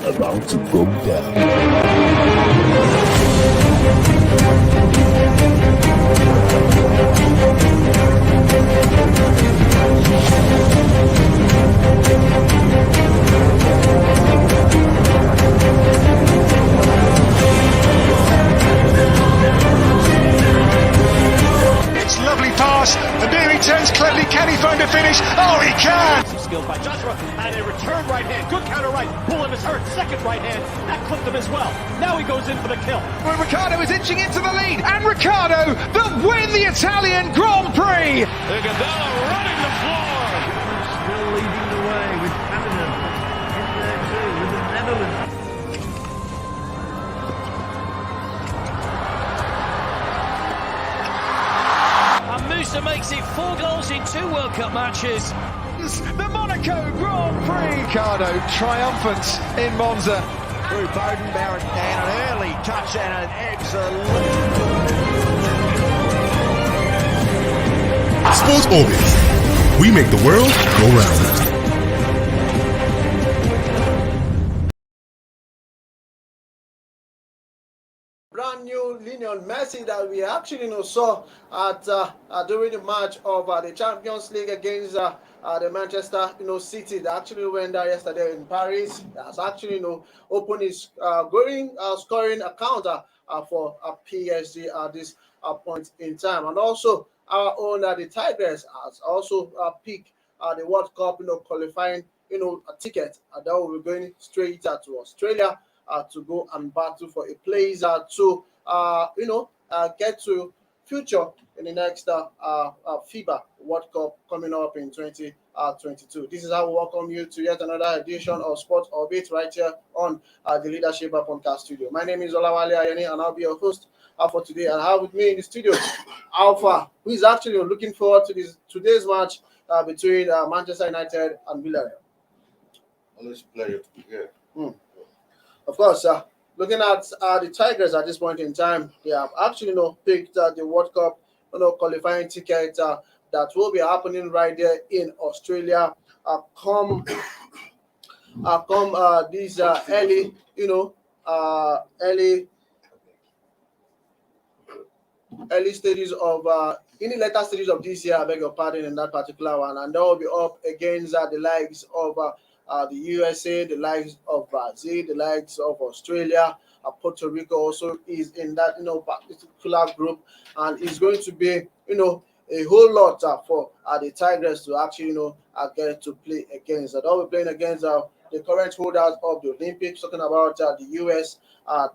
about to go down. It's lovely pass, and there he turns cleverly. Can he find a finish? Oh, he can! Skill by Joshua, and a return right hand. Good counter right. Bullen is hurt. Second right hand. That clipped him as well. Now he goes in for the kill. Well, Ricciardo is inching into the lead, and Ricciardo will win the Italian Grand Prix! Iguodala running the floor. Still leading the way with Canada in there too, with the Netherlands. And Musa makes it 4 goals in 2 World Cup matches. The Monaco Grand Prix! Ricciardo triumphant in Monza. Through Bowden, Barrett, and an early touch and an excellent... Sports Orbit. We make the world go round. Brand new Lionel Messi that we actually saw at during the match of the Champions League against the Manchester City. That actually went there yesterday in Paris. That's actually opened his scoring account for PSG at this point in time. And also our own the Tigers has also picked the World Cup qualifying a ticket that will be going straight to Australia to go and battle for a place to get to future in the next FIBA World Cup coming up in 2022. This is how we welcome you to yet another edition of Sports Orbit right here on the Leadership Podcast Studio. My name is Olawale Ayeni, and I'll be your host for today. And I have with me in the studio Alpha, who is actually looking forward to today's match between Manchester United and Villarreal. Always a pleasure to be here. Of course, looking at the Tigers at this point in time, they have actually picked the World Cup qualifying ticket that will be happening right there in Australia come these early stages of in the later stages of this year. I beg your pardon, in that particular one, and they will be up against the likes of the USA, the likes of Brazil, the likes of Australia. Puerto Rico also is in that particular group, and it's going to be a whole lot for the Tigers to actually get to play against. They'll be playing against the current holders of the Olympics, talking about the US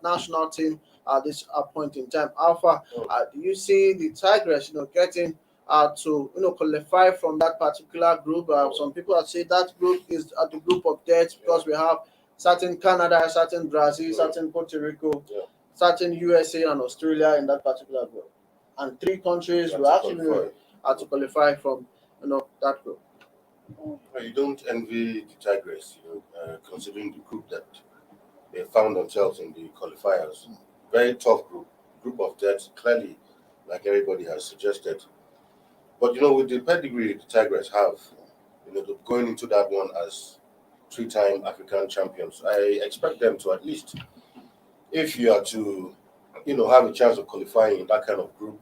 national team at this point in time. Alpha, do you see the Tigers getting to qualify from that particular group? Some people have said that group is the group of death because we have certain Canada, certain Brazil, certain Puerto Rico, certain USA and Australia in that particular group, and 3 countries will actually have to qualify from that group. You don't envy the Tigers, considering the group that they found themselves in the qualifiers. Very tough group of death, clearly, like everybody has suggested. But with the pedigree the Tigers have, going into that one as 3-time African champions, I expect them to at least, if you are to, have a chance of qualifying in that kind of group,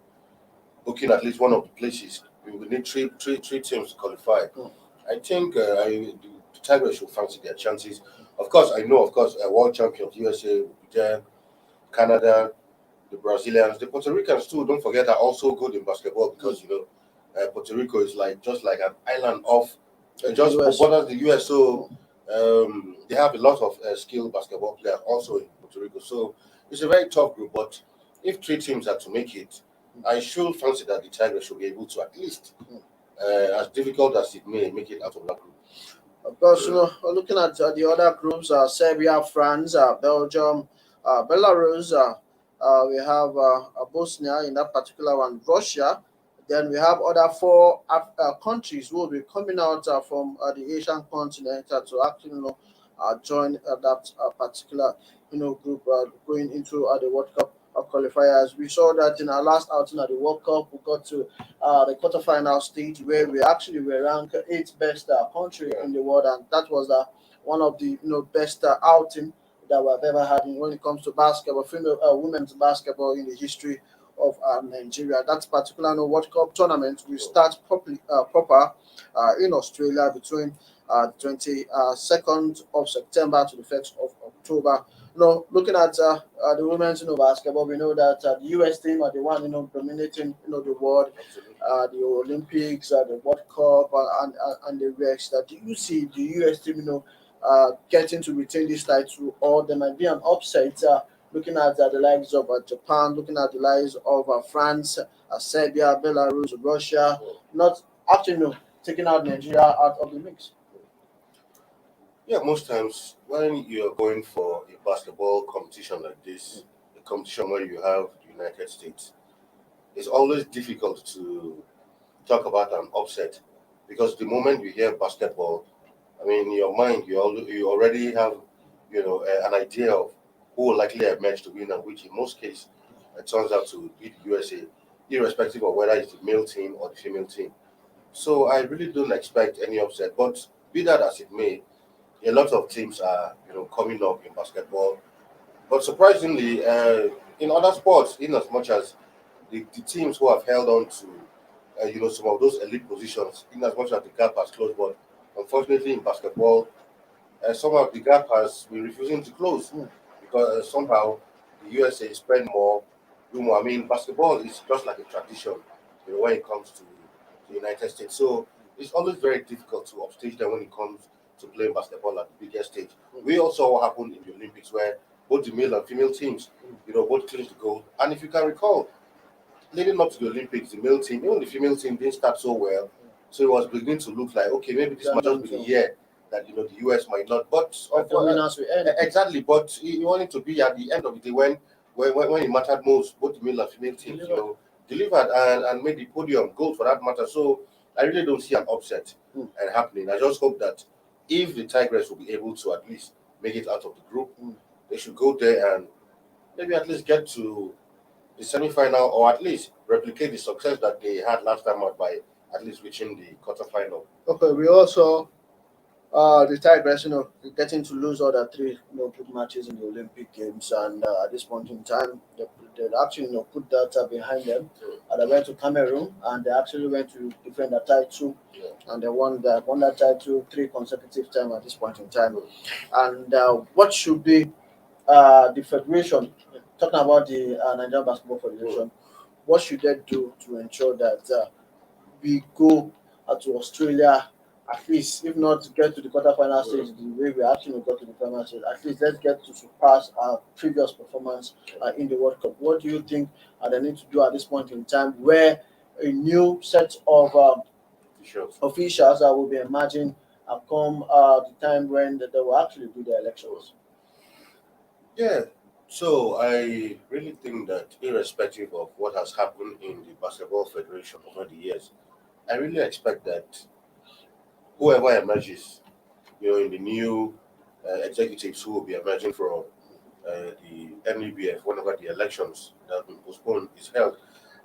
booking at least one of the places, we will need three teams to qualify. I think the Tigers should fancy their chances. Of course, world champions, USA will be there, Canada, the Brazilians, the Puerto Ricans too. Don't forget, are also good in basketball because Puerto Rico is just like an island off just borders the US. So they have a lot of skilled basketball players also in Puerto Rico. So it's a very tough group. But if 3 teams are to make it, I should fancy that the Tigers should be able to at least, as difficult as it may, make it out of that group. Of course, looking at the other groups, Serbia, France, Belgium, Belarus, we have Bosnia in that particular one, Russia. Then we have other 4 countries who will be coming out from the Asian continent to actually join that particular group going into the World Cup qualifiers. We saw that in our last outing at the World Cup, we got to the quarterfinal stage where we actually were ranked 8th best country in the world, and that was one of the best outing that we've ever had when it comes to basketball, female women's basketball in the history of Nigeria. That particular World Cup tournament will start proper in Australia between 22nd of September to the 1st of October. Looking at the women's basketball, we know that the US team are the one dominating the world, the Olympics, the World Cup, and the rest. Do you see the US team getting to retain this title, or there might be an upset? Looking at the likes of Japan, looking at the likes of France, Serbia, Belarus, Russia, not actually taking out Nigeria out of the mix. Yeah, most times when you're going for a basketball competition like this, a competition where you have the United States, it's always difficult to talk about an upset because the moment you hear basketball, I mean, in your mind, you already have, an idea of who will likely emerge to win, and which in most cases it turns out to be the USA, irrespective of whether it's the male team or the female team. So I really don't expect any upset. But be that as it may, a lot of teams are, coming up in basketball. But surprisingly, in other sports, in as much as the teams who have held on to, some of those elite positions, in as much as the gap has closed, but unfortunately in basketball, somehow the gap has been refusing to close because somehow the USA spend more, do more. I mean, basketball is just like a tradition, when it comes to the United States. So it's always very difficult to upstage them when it comes to playing basketball at the biggest stage. We also saw what happened in the Olympics where both the male and female teams, both clinched the gold. And if you can recall, leading up to the Olympics, the male team, even the female team didn't start so well. So it was beginning to look like, okay, maybe this might just be the year that the US might not. But exactly, but you want it to be at the end of the day when it mattered most, both the male and female teams, delivered and made the podium gold for that matter. So I really don't see an upset happening. I just hope that if the Tigers will be able to at least make it out of the group, they should go there and maybe at least get to the semi-final, or at least replicate the success that they had last time out by at least reaching the quarterfinal. Okay, we also the Tigers, getting to lose all the three, good matches in the Olympic Games, and at this point in time, they actually, put that behind them. They went to Cameroon, and they actually went to defend the title, and they won that title 3 consecutive times at this point in time. And what should be the federation, talking about the Nigerian Basketball Federation, what should they do to ensure that we go to Australia, at least, if not get to the quarterfinal stage the way we actually got to the final stage, at least let's get to surpass our previous performance in the World Cup. What do you think they need to do at this point in time, where a new set of officials will be emerging come the time when they will actually do the elections? Yeah, so I really think that irrespective of what has happened in the Basketball Federation over the years, I really expect that whoever emerges, in the new executives who will be emerging from the NPFL whenever the elections that have been postponed is held,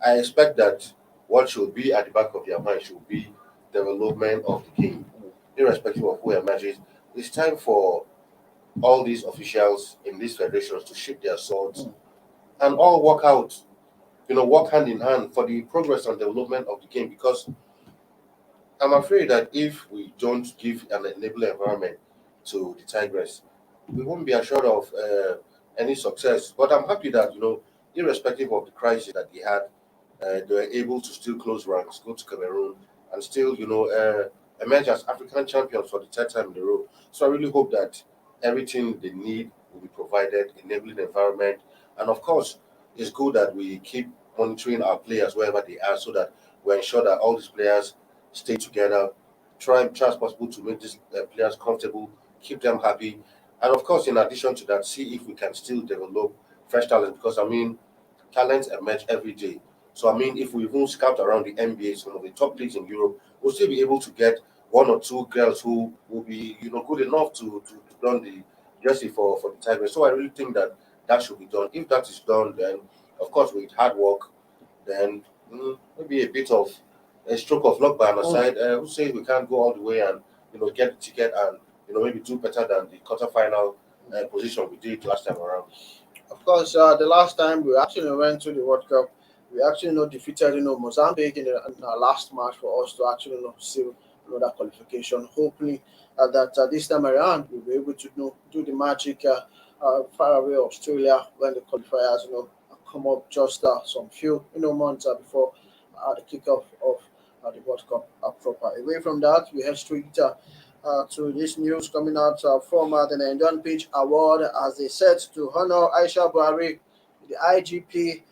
I expect that what should be at the back of their mind should be development of the game, irrespective of who emerges. It's time for all these officials in these federations to shift their swords and all work out, work hand in hand for the progress and development of the game, because I'm afraid that if we don't give an enabling environment to the Tigers, we won't be assured of any success. But I'm happy that, irrespective of the crisis that they had, they were able to still close ranks, go to Cameroon, and still, emerge as African champions for the 3rd time in a row. So I really hope that everything they need will be provided, enabling environment. And of course, it's good that we keep monitoring our players wherever they are so that we ensure that all these players stay together, try as possible to make these players comfortable, keep them happy. And of course, in addition to that, see if we can still develop fresh talent, because talents emerge every day. So if we even scout around the NBA, some of the top leagues in Europe, we'll still be able to get 1 or 2 girls who will be, good enough to don the jersey for the Tigers. So I really think that that should be done. If that is done, then of course with hard work, then maybe a bit of a stroke of luck by our side. Who says we can't go all the way and get the ticket and maybe do better than the quarterfinal position we did last time around. Of course, the last time we actually went to the World Cup, we actually defeated Mozambique in our last match for us to actually seal that qualification. Hopefully, that this time around we'll be able to do the magic far away Australia when the qualifiers come up just some few months before the kickoff of the World Cup proper. Away from that, we head straight to this news coming out from the Nigerian Pitch Award as they set to honor Aisha Buhari, the IGP,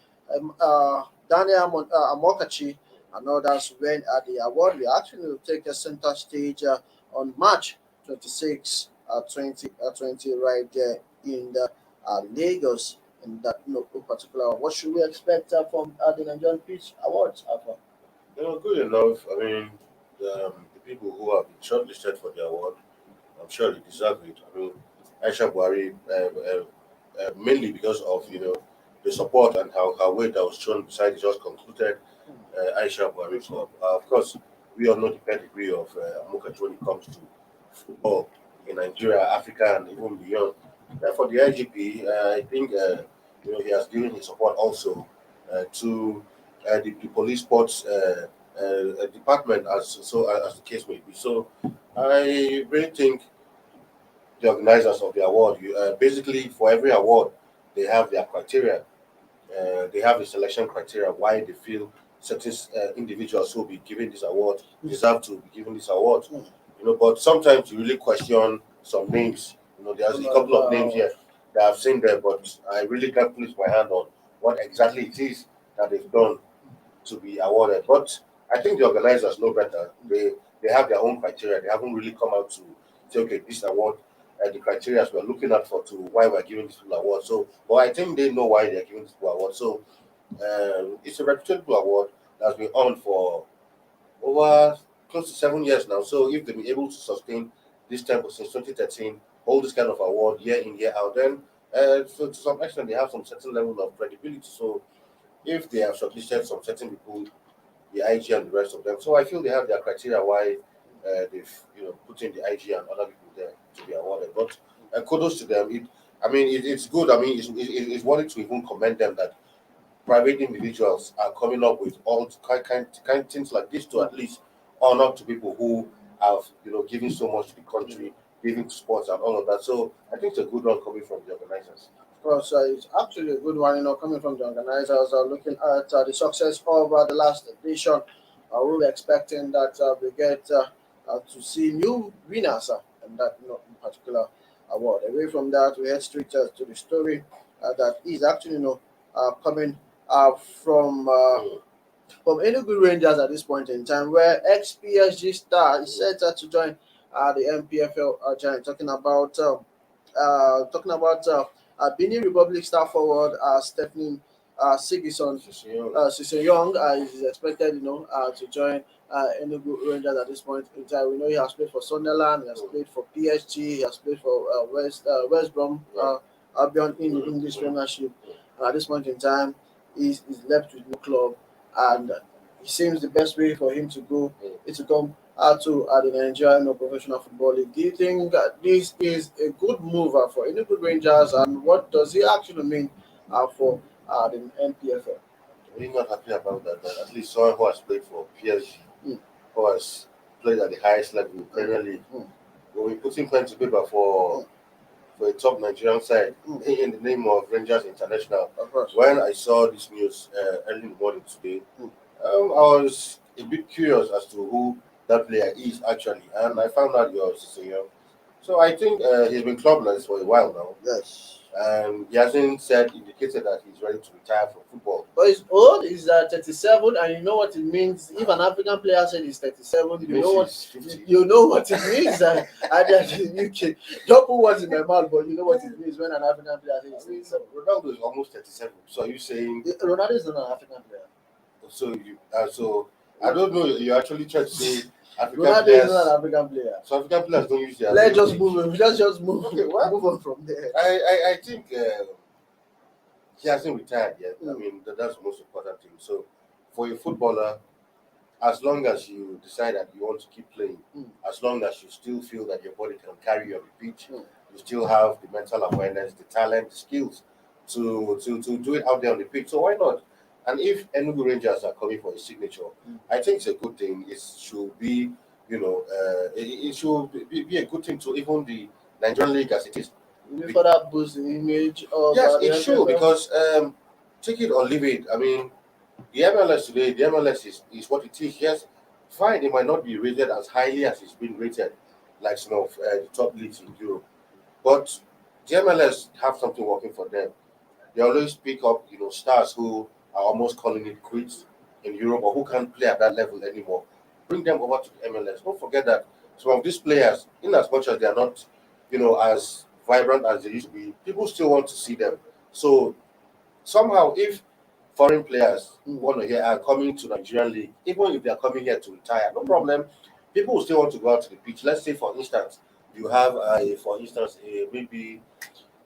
Daniel Amokachi, and others when the award will actually take a center stage on March 26, 2020, right there in the Lagos. In that particular, what should we expect from the Nigerian Pitch Awards? Good enough. I mean, the people who have been shortlisted for the award, I'm sure they deserve it. I mean, Aisha Buhari, mainly because of the support and her weight that was shown beside the just concluded Aisha Buhari Club. Of course, we all know the pedigree of Amokachi when it comes to football in Nigeria, Africa, and even beyond. For the IGP, I think he has given his support also to the police sports department, as the case may be. So I really think the organizers of the award, basically for every award, they have their criteria. They have the selection criteria why they feel certain individuals who will be given this award deserve to be given this award. But sometimes you really question some names. There's a couple of names here that I've seen there, but I really can't place my hand on what exactly it is that they've done to be awarded. But I think the organizers know better. They have their own criteria. They haven't really come out to say, okay, this award, the criteria we're looking at for to why we're giving this award. So, but I think they know why they're giving this award. So, it's a reputable award that's been on for over close to 7 years now. So, if they've been able to sustain this tempo since 2013, hold this kind of award year in, year out, then so to some extent they have some certain level of credibility. So, if they have shortlisted some certain people, the IG and the rest of them, so I feel they have their criteria why they've put in the IG and other people there to be awarded. But kudos to them. It's good. I mean, it's worthy to even commend them that private individuals are coming up with all kind of things like this to at least honor to people who have given so much to the country, giving to sports and all of that. So I think it's a good one coming from the organizers. Of course, it's actually a good one, coming from the organizers. Looking at the success of the last edition, we were expecting that we get to see new winners in that particular award. Away from that, we head straight to the story that is actually coming from Enugu Rangers at this point in time, where Ex-PSG star is set to join the NPFL giant. Talking about Benin Republic star forward Stephanie Siseyong is expected, to join Enugu Rangers at this point in time. We know he has played for Sunderland, he has played for PSG, he has played for West Brom Albion in the English Premiership. At this point in time, he's left with no club, and it seems the best way for him to go is to come to the Nigerian professional football league. Do you think this is a good move for Enugu Rangers, and what does it actually mean for the NPFL? I'm really not happy about that. At least someone who has played for PSG, who has played at the highest level in the Premier League, when we put in pen to paper for a top Nigerian side in the name of Rangers International. When I saw this news early in the morning today, I was a bit curious as to who that player is actually, and I found out you're Siseyong. So I think he's been clubless for a while now. Yes. And he hasn't indicated that he's ready to retire from football. But he's old, he's 37, and you know what it means. If an African player said he's 37, you know what it means. Don't put words in my mouth, but you know what it means when an African player says he's 37. Ronaldo is almost 37. So are you saying Ronaldo is not an African player? So I don't know. You actually try to say African Ronaldo players. is not an African player. So African players don't use their. Let's just move. Let's just move. Okay, well, move on from there. I think he hasn't retired yet. I mean, that's the most important thing. So, for a footballer, as long as you decide that you want to keep playing, as long as you still feel that your body can carry you on the pitch, you still have the mental awareness, the talent, the skills to do it out there on the pitch. So why not? And if Enugu Rangers are coming for a signature, I think it's a good thing. It should be, it should be a good thing to even the Nigerian league as it is. For that boost the image of yes, it should, because take it or leave it. I mean, the MLS today, the MLS is what it is. Yes, fine, it might not be rated as highly as it's been rated, like some of the top leagues in Europe. But the MLS have something working for them. They always pick up, stars who are almost calling it quits in Europe or who can't play at that level anymore. Bring them over to the MLS. Don't forget that some of these players, in as much as they are not, as vibrant as they used to be, people still want to see them. So somehow, if foreign players are coming to Nigerian league, even if they are coming here to retire, no problem. People will still want to go out to the pitch. Let's say, for instance, you have maybe,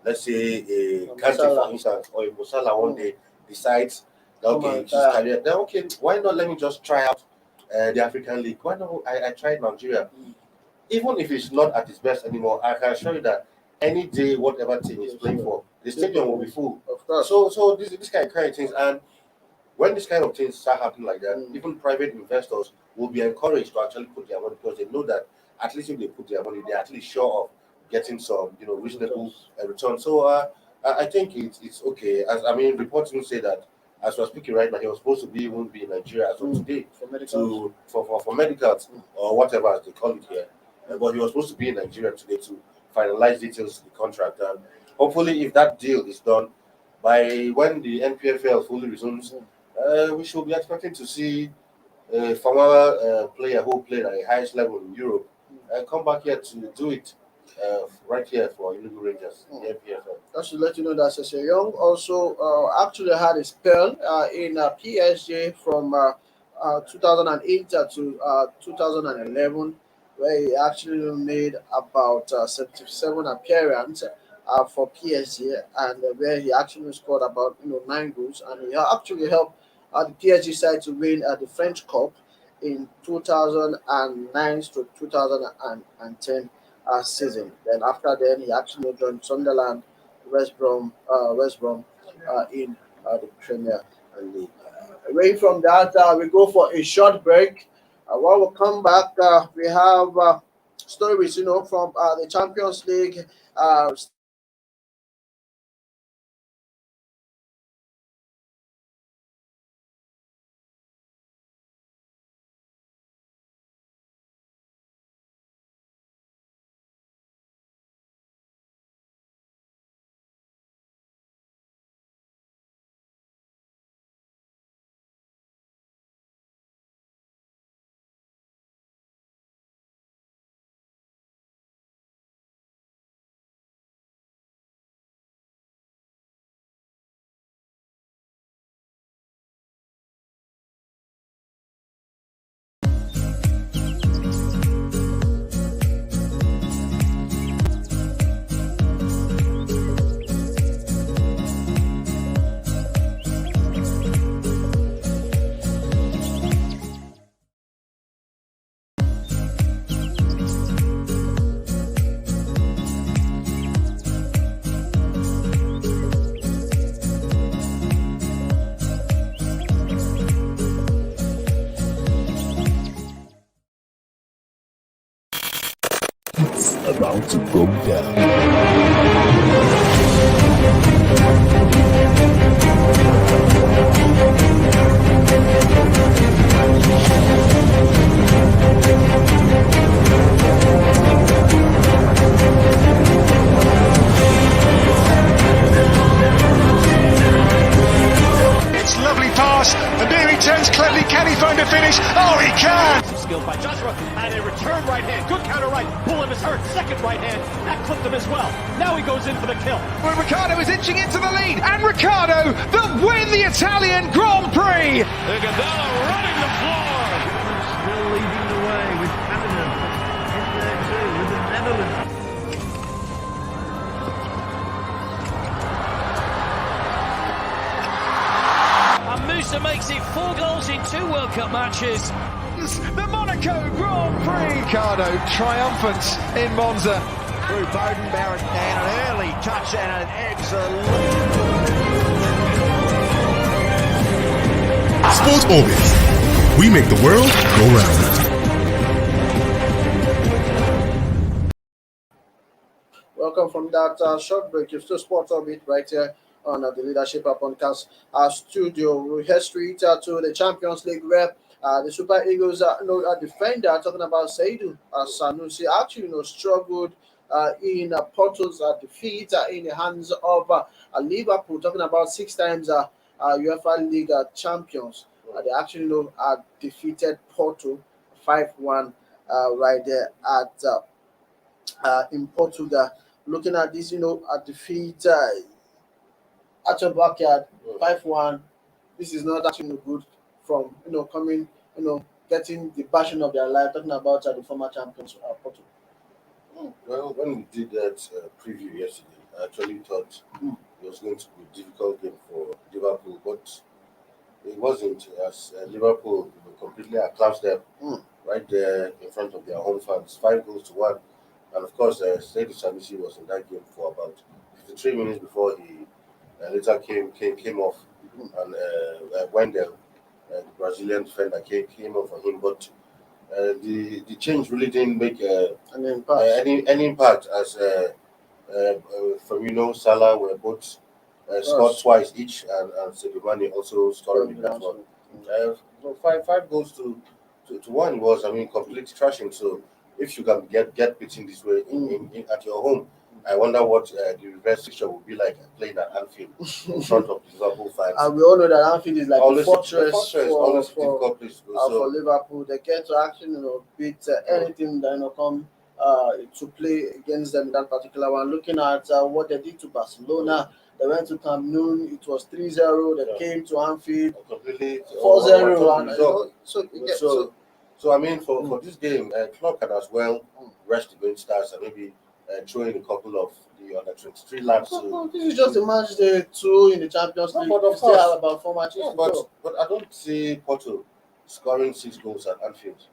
let's say, a Kante, for instance, or a Musala one day decides, okay, his career, then okay, why not let me just try out the African League? Why not I tried Nigeria? Even if it's not at its best anymore, I can assure you that any day, whatever team is playing for, the stadium will be full. Of course. So this kind of things, and when this kind of things start happening like that, even private investors will be encouraged to actually put their money, because they know that at least if they put their money, they're at least sure of getting some, reasonable return. So I think it's okay. As I mean, reports will say that as we're speaking right now, he was supposed to be in Nigeria as of today for medicals or whatever as they call it here. But he was supposed to be in Nigeria today to finalize details of the contract. And hopefully, if that deal is done by when the NPFL fully resumes, we should be expecting to see a former player who played at the highest level in Europe come back here to do it right here for Enugu Rangers, the NPFL. Just to let you know that Cesar Young also actually had a spell in PSG from 2008 to 2011, where he actually made about 77 appearances for PSG, and where he actually scored about 9 goals, and he actually helped the PSG side to win the French Cup in 2009 to 2010 season. Then after then, he actually joined Sunderland, West Brom in the Premier League. Away from that, we go for a short break. When we come back, we have stories, from the Champions League. About to go down. It's lovely pass, and here he turns cleverly. Can he find a finish? Oh, he can! Skilled by Joshua, and a return right hand. Good counter right. Bullen is hurt. Second right hand. That clipped him as well. Now he goes in for the kill. Well, Ricardo is inching into the lead, and Ricardo will win the Italian Grand Prix. Iguodala running the floor. Still leading the way with Canada in there too, with the Netherlands. World Cup matches. The Monaco Grand Prix. Ricardo triumphant in Monza. Through Bowden, Barrett can an early touch and an excellent. Sports Orbit. We make the world go round. Welcome from that short break. You're still Sports Orbit right here on the Leadership Podcast studio. We head straight to the Champions League where the Super Eagles defender, talking about Seydou Sanusi, actually struggled in Porto's defeat in the hands of Liverpool, talking about 6 times UEFA League champions. They actually defeated Porto 5-1 right there at in Portugal. Looking at this, a defeat at your backyard 5-1. This is not actually good from coming, getting the passion of their life, talking about the former champions Porto. Well, when we did that preview yesterday, I actually thought it was going to be a difficult game for Liverpool, but it wasn't. As Liverpool completely outclassed them right there in front of their home fans, 5-1. And of course, Seydou Sanusi was in that game for about 53 minutes before he later came off, and Wendell, the Brazilian defender, came off for him. But the change really didn't make any impact, as Firmino, Salah were both scored twice each, and Sadio Mane also scored in that one. So 5 goals to 1 was, complete trashing. So if you can get beaten this way in at your home, I wonder what the reverse fixture will be like playing at Anfield in front of the Liverpool fans. And we all know that Anfield is like a fortress always a difficult place to go. For Liverpool. They get to actually beat anything that come to play against them in that particular one. Looking at what they did to Barcelona, they went to Camp Nou, it was 3-0. They came to Anfield completely 4-0. So for this game, Klopp can as well rest the bench stars and maybe throw in a couple of the under 23 lads. This is just a match day 2 in the Champions League. But of still course, have about 4 matches to go. But I don't see Porto scoring 6 goals at Anfield.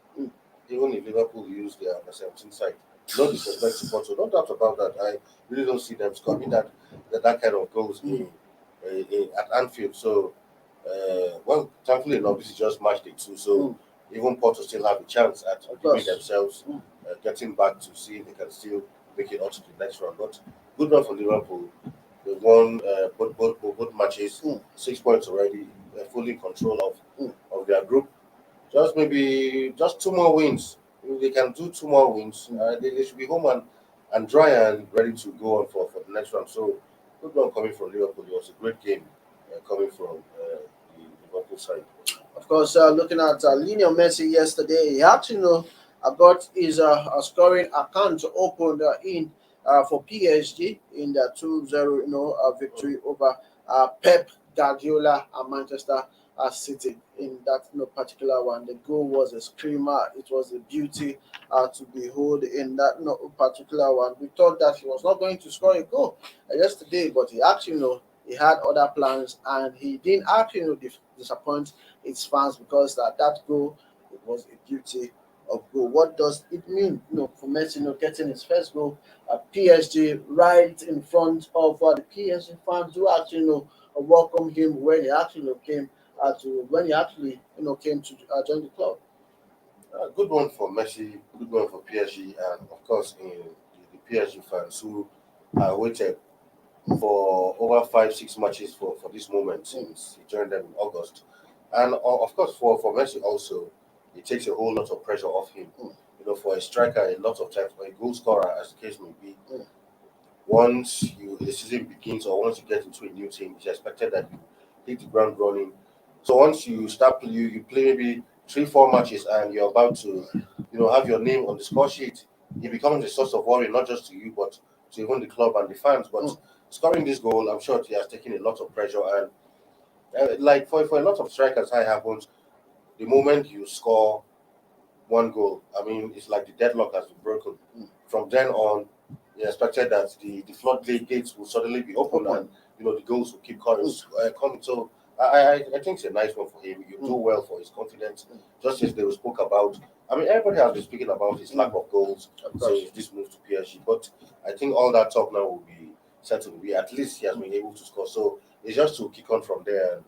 Even if Liverpool use their under 17 side. No disrespect to Porto, no doubt about that. I really don't see them scoring that kind of goals at Anfield. So, thankfully enough, this is just match day 2. So even Porto still have a chance at giving themselves getting back to see if they can still make it out to the next round. But good one for Liverpool. They won both matches, 6 points already. They're fully in control of their group. Just 2 more wins. If they can do 2 more wins, they should be home and dry and ready to go on for the next round. So good one coming from Liverpool. It was a great game coming from the Liverpool side. Of course, looking at Lionel Messi yesterday, he actually got his scoring account opened for PSG in the 2-0 victory over Pep Guardiola and Manchester City in that particular one. The goal was a screamer. It was a beauty to behold in that particular one. We thought that he was not going to score a goal yesterday, but he actually he had other plans, and he didn't actually disappoint his fans because that goal, it was a beauty of goal. What does it mean, for Messi, getting his first goal at PSG right in front of the PSG fans who actually welcomed him when he actually came came to join the club. Good one for Messi, good one for PSG, and of course the PSG fans who waited for over 5-6 matches for this moment since he joined them in August. And of course for Messi also, it takes a whole lot of pressure off him. For a striker, a lot of times, for a goal scorer, as the case may be, once the season begins or once you get into a new team, it's expected that you hit the ground running. So once you start, you play maybe 3-4 matches and you're about to, have your name on the score sheet, it becomes a source of worry, not just to you, but to even the club and the fans. But scoring this goal, I'm sure he has taken a lot of pressure. And like for a lot of strikers, how it happens, the moment you score 1 goal, it's like the deadlock has been broken. From then on, you expected that the floodgates will suddenly be open and the goals will keep coming. So I think it's a nice one for him. You do well for his confidence. Just as they spoke about, I mean, everybody has been speaking about his lack of goals since this move to PSG. But I think all that talk now will be settled. At least he has been able to score. So it's just to kick on from there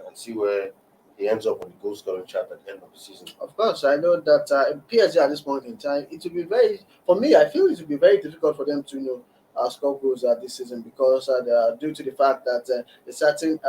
and see where he ends up on the goal scoring chart at the end of the season. Of course, I know that in PSG at this point in time, it will be very, for me, I feel it will be very difficult for them to, score goals this season because due to the fact that a certain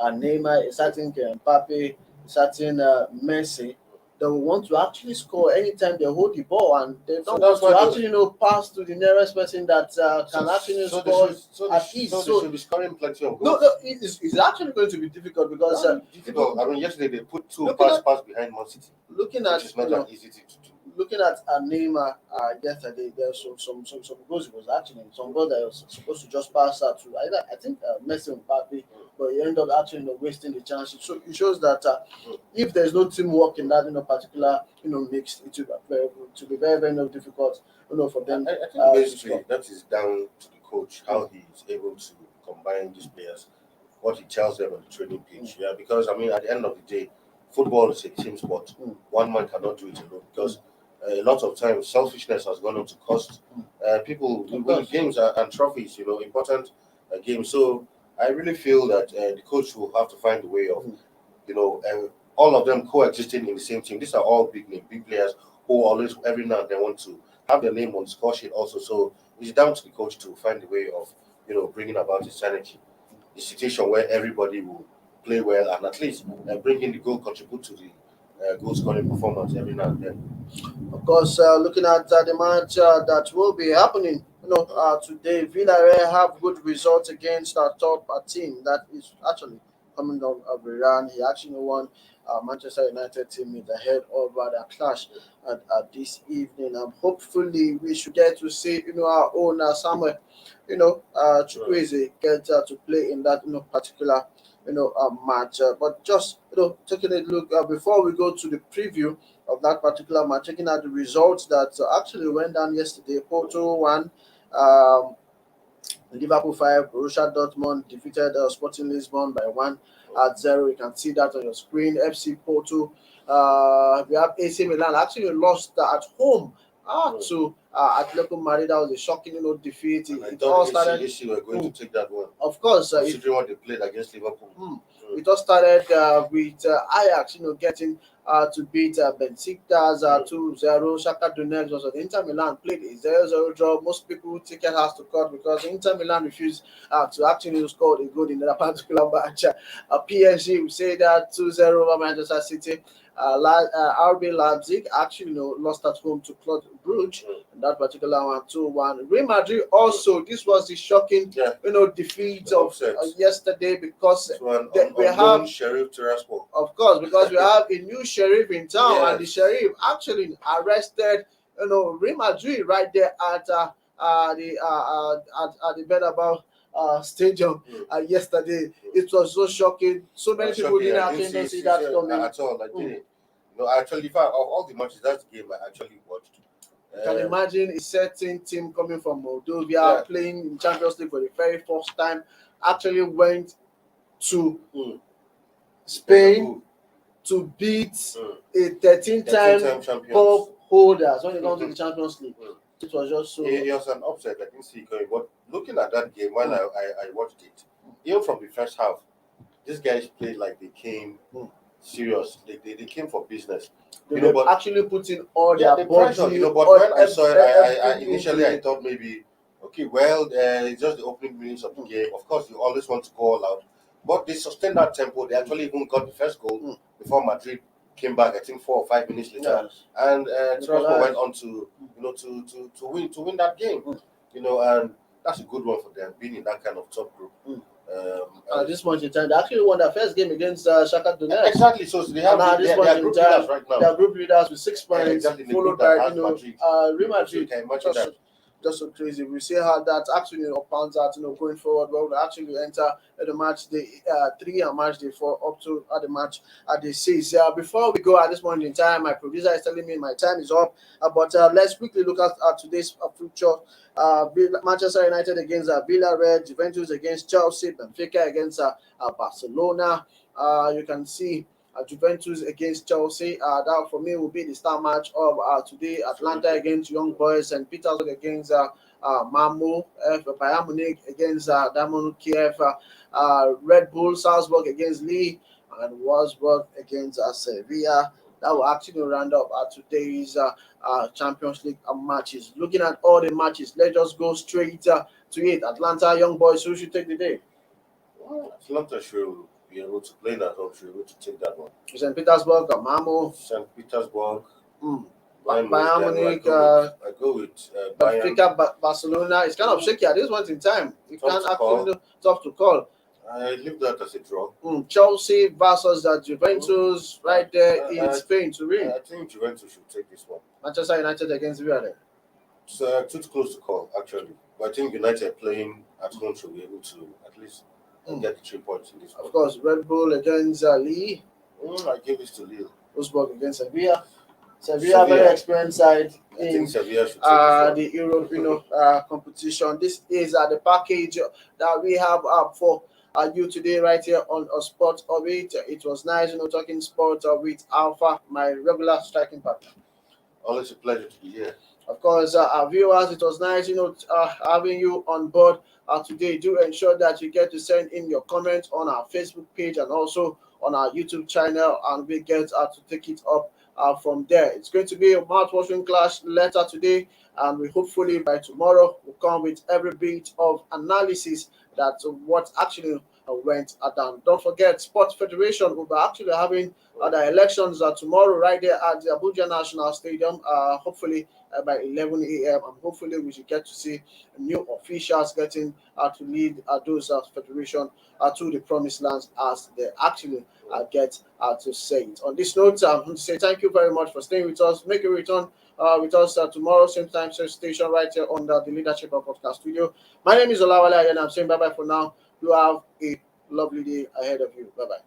Neymar, a certain Mbappe, a certain Messi, they will want to actually score anytime they hold the ball, and they don't want to actually pass to the nearest person that can actually score at ease. So they should be scoring plenty of goals. No, it's actually going to be difficult because difficult. I mean, yesterday they put two pass behind Man City. Looking at which is not that easy to do. Looking at Neymar yesterday, there was some goals. It was actually some goals that was supposed to just pass out to either I think Messi and Mbappe, but he ended up actually wasting the chances. So it shows that if there's no teamwork in that particular mix, it will be very very difficult for them. I think basically that is down to the coach how he is able to combine these players, what he tells them on the training pitch. Yeah, because I mean at the end of the day, football is a team sport. One man cannot do it alone because a lot of times selfishness has gone on to cost people win games and trophies, important games. So I really feel that the coach will have to find a way of, all of them coexisting in the same team. These are all big players who always every now and then want to have their name on the score sheet also. So it's down to the coach to find a way of, bringing about his sanity, a situation where everybody will play well and at least bring in the goal, contribute to the goal scoring performance every now and then. Of course, looking at the match that will be happening, today, Villarreal have good results against our top team that is actually coming down of Iran. He actually won Manchester United team ahead of the clash at this evening. Hopefully, we should get to see our own Samuel, Chukwueze get to play in that particular match. But just taking a look before we go to the preview of that particular match, checking out the results that actually went down yesterday. Porto 1, Liverpool 5, Borussia Dortmund defeated Sporting Lisbon by 1-0. You can see that on your screen. FC Porto, we have AC Milan actually lost at home to Atletico Madrid. That was a shocking defeat. It all started. AC were going to take that one. Of course, considering what they played against Liverpool. It all started with Ajax, getting to beat Besiktas 2-0. Shakhtar Donetsk was the Inter Milan played a 0-0 draw. Most people ticket has to cut because Inter Milan refused to actually score a goal in that particular match. PSG, we say that 2-0 over Manchester City. RB Leipzig actually lost at home to Club Brugge in that particular one 2-1. Real Madrid also, this was the shocking defeat of yesterday because we have Sheriff Tiraspol. Of course, because we have a new sheriff in town and the sheriff actually arrested Real Madrid right there at the Bernabeu stadium yesterday. It was so shocking. So many people didn't actually see that coming at all. I didn't. Actually, of all the matches, that's the game I actually watched. You can imagine a certain team coming from Moldova playing in Champions League for the very first time. Actually went to Spain to beat a 13-time cup holders when it comes to the Champions League. It was just so. It was an upset. I didn't see it going. But looking at that game while I watched it, even from the first half, these guys played like they came serious. They came for business. They were actually putting all their pressure. But when I saw it, I initially I thought maybe, it's just the opening minutes of the game. Of course, you always want to go all out. But they sustained that tempo. They actually even got the first goal before Madrid came back. I think 4 or 5 minutes later, and Tiraspol went on to to win that game. And that's a good one for them being in that kind of top group. At this point in time, they actually won their first game against Shakhtar Donetsk. Exactly. So they have they are group leaders right now. They are group leaders with 6 points, followed by Real Madrid. Can imagine that. just so crazy. We see how that actually pans out, going forward. Well, we actually enter the match day 3 and match day 4 up to the match at the 6. Before we go at this point in time, my producer is telling me my time is up. But let's quickly look at today's future. Manchester United against Villarreal, Juventus against Chelsea, Benfica against Barcelona. You can see Juventus against Chelsea. That for me will be the star match of today. Atlanta against Young Boys and Petersburg against Malmo. Bayern Munich against Dynamo Kiev. Red Bull Salzburg against Lille and Wolfsburg against Sevilla. That will actually round up today's Champions League matches. Looking at all the matches, let's just go straight to it. Atlanta Young Boys, who should take the day? Well, Atlanta should be able to play that home, should be able to take that one. St. Petersburg, Malmo. St. Petersburg. Bayern Munich, I go with Bayern. Benfica, Barcelona. It's kind of shaky at this point in time. You can't actually tough to call. I leave that as a draw. Chelsea versus Juventus right there in Spain to read. I think Juventus should take this one. Manchester United against Villarreal. It's too close to call, actually. But I think United playing at home should be able to at least get the 3 points in this one. Of course, Red Bull against Lille. I give this to Lille. Wolfsburg against Sevilla. Sevilla, very experienced side I think Sevilla should the take Euro competition. This is the package that we have for you today right here on Sport Orbit. It was nice, talking sport with Alpha, my regular striking partner. Always a pleasure to be here. Of course, our viewers, it was nice, having you on board today. Do ensure that you get to send in your comments on our Facebook page and also on our YouTube channel, and we get to take it up from there. It's going to be a mouth-watering clash later today, and we hopefully by tomorrow will come with every bit of analysis that what actually went down. Don't forget, Sports Federation will be actually having the elections tomorrow right there at the Abuja National Stadium, hopefully by 11 a.m. and hopefully we should get to see new officials getting to lead those federation to the promised lands as they actually get to say it. On this note, I'm going to say thank you very much for staying with us. Make a return with us tomorrow, same time, same station, right here on the Leadership Podcast Studio. My name is Olawale and I'm saying bye-bye for now. You have a lovely day ahead of you. Bye-bye.